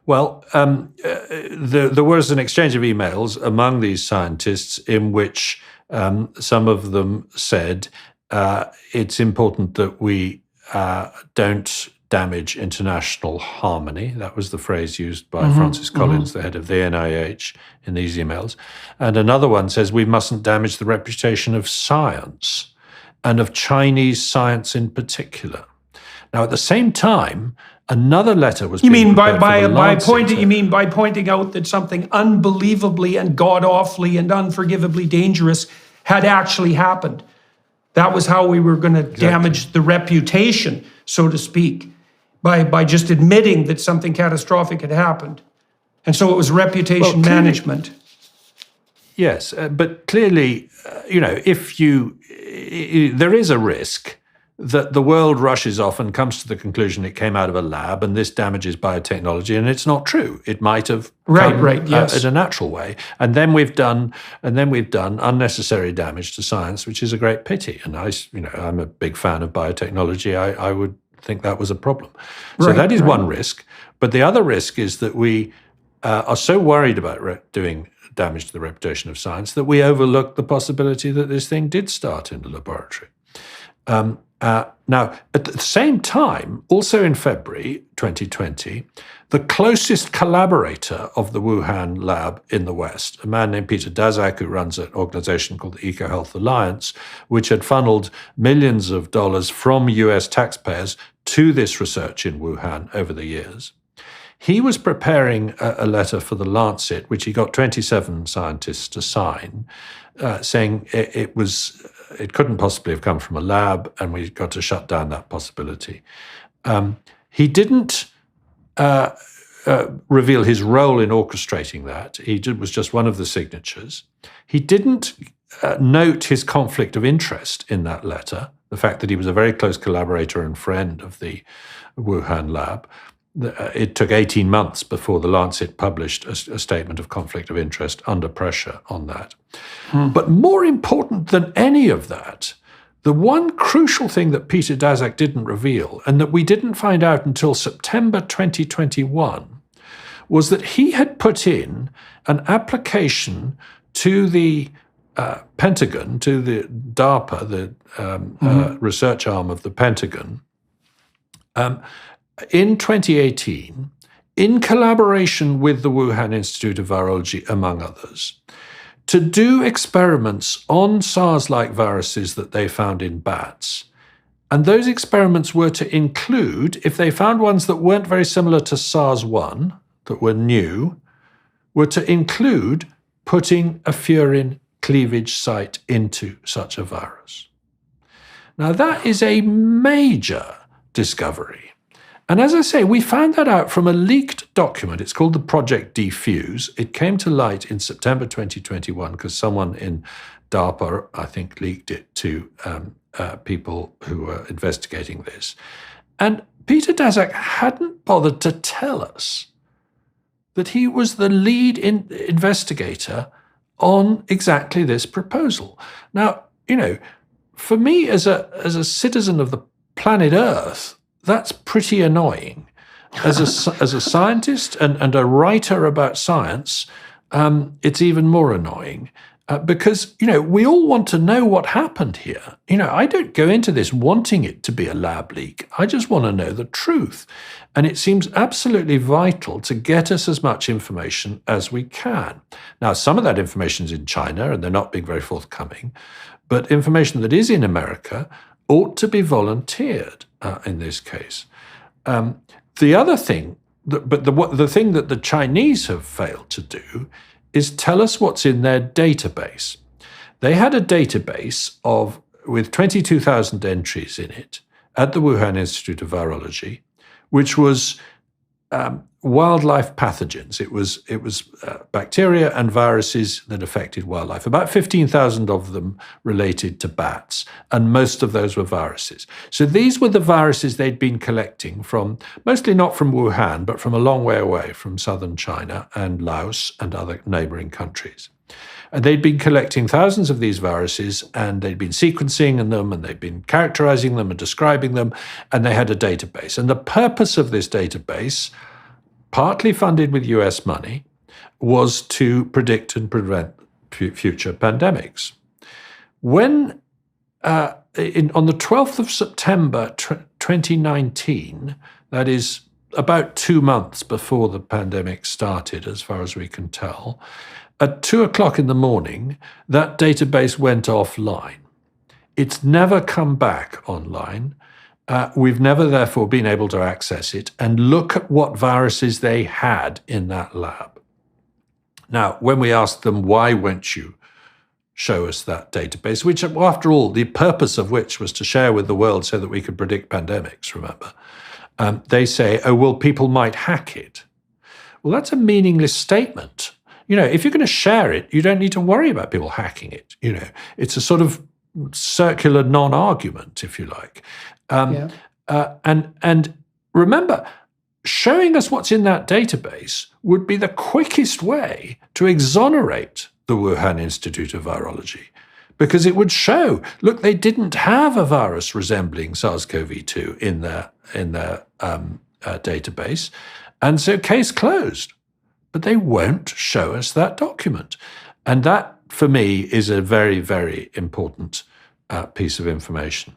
Well, there was an exchange of emails among these scientists in which some of them said it's important that we don't damage international harmony. That was the phrase used by Francis Collins, the head of the NIH, in these emails. And another one says we mustn't damage the reputation of science and of Chinese science in particular. Now, at the same time, another letter was. You mean by pointing out that something unbelievably and god-awfully and unforgivably dangerous had actually happened? That was how we were going to damage the reputation, so to speak, by just admitting that something catastrophic had happened. And so it was reputation management. Yes, but clearly, there is a risk that the world rushes off and comes to the conclusion it came out of a lab and this damages biotechnology, and it's not true. It might have come in a natural way, and then we've done unnecessary damage to science, which is a great pity. And I'm a big fan of biotechnology. I would think that was a problem. So that is one risk. But the other risk is that we are so worried about doing damage to the reputation of science that we overlook the possibility that this thing did start in the laboratory. Now, at the same time, also in February 2020, the closest collaborator of the Wuhan lab in the West, a man named Peter Daszak, who runs an organization called the EcoHealth Alliance, which had funneled millions of dollars from US taxpayers to this research in Wuhan over the years, he was preparing a letter for the Lancet, which he got 27 scientists to sign, saying it couldn't possibly have come from a lab, and we got to shut down that possibility. He didn't reveal his role in orchestrating that. He was just one of the signatures. He didn't note his conflict of interest in that letter, the fact that he was a very close collaborator and friend of the Wuhan lab. It took 18 months before the Lancet published a statement of conflict of interest under pressure on that. But more important than any of that, the one crucial thing that Peter Daszak didn't reveal, and that we didn't find out until September 2021, was that he had put in an application to the Pentagon, to the DARPA, the research arm of the Pentagon, in 2018, in collaboration with the Wuhan Institute of Virology, among others, to do experiments on SARS-like viruses that they found in bats. And those experiments were to include, if they found ones that weren't very similar to SARS-1, that were new, were to include putting a furin cleavage site into such a virus. Now, that is a major discovery. And as I say, we found that out from a leaked document. It's called the Project Defuse. It came to light in September 2021 because someone in DARPA, I think, leaked it to people who were investigating this. And Peter Daszak hadn't bothered to tell us that he was the lead investigator on exactly this proposal. Now, for me as a citizen of the planet Earth, that's pretty annoying. As a scientist and a writer about science, it's even more annoying because, we all want to know what happened here. I don't go into this wanting it to be a lab leak. I just want to know the truth. And it seems absolutely vital to get us as much information as we can. Now, some of that information is in China and they're not being very forthcoming, but information that is in America ought to be volunteered in this case. The other thing, the thing that the Chinese have failed to do is tell us what's in their database. They had a database with 22,000 entries in it at the Wuhan Institute of Virology, which was wildlife pathogens. It was bacteria and viruses that affected wildlife. About 15,000 of them related to bats, and most of those were viruses. So these were the viruses they'd been collecting from, mostly not from Wuhan, but from a long way away, from southern China and Laos and other neighboring countries. And they'd been collecting thousands of these viruses, and they'd been sequencing them, and they'd been characterizing them and describing them, and they had a database. And the purpose of this database, partly funded with US money, was to predict and prevent future pandemics. When on the 12th of September 2019, that is about 2 months before the pandemic started, as far as we can tell, at 2:00 in the morning, that database went offline. It's never come back online. We've never, therefore, been able to access it and look at what viruses they had in that lab. Now, when we asked them, why won't you show us that database, which, after all, the purpose of which was to share with the world so that we could predict pandemics, remember, they say, oh, well, people might hack it. Well, that's a meaningless statement. If you're going to share it, you don't need to worry about people hacking it. It's a sort of circular non-argument, if you like. And remember, showing us what's in that database would be the quickest way to exonerate the Wuhan Institute of Virology, because it would show, look, they didn't have a virus resembling SARS-CoV-2 in their database, and so case closed. But they won't show us that document. And that, for me, is a very, very important piece of information.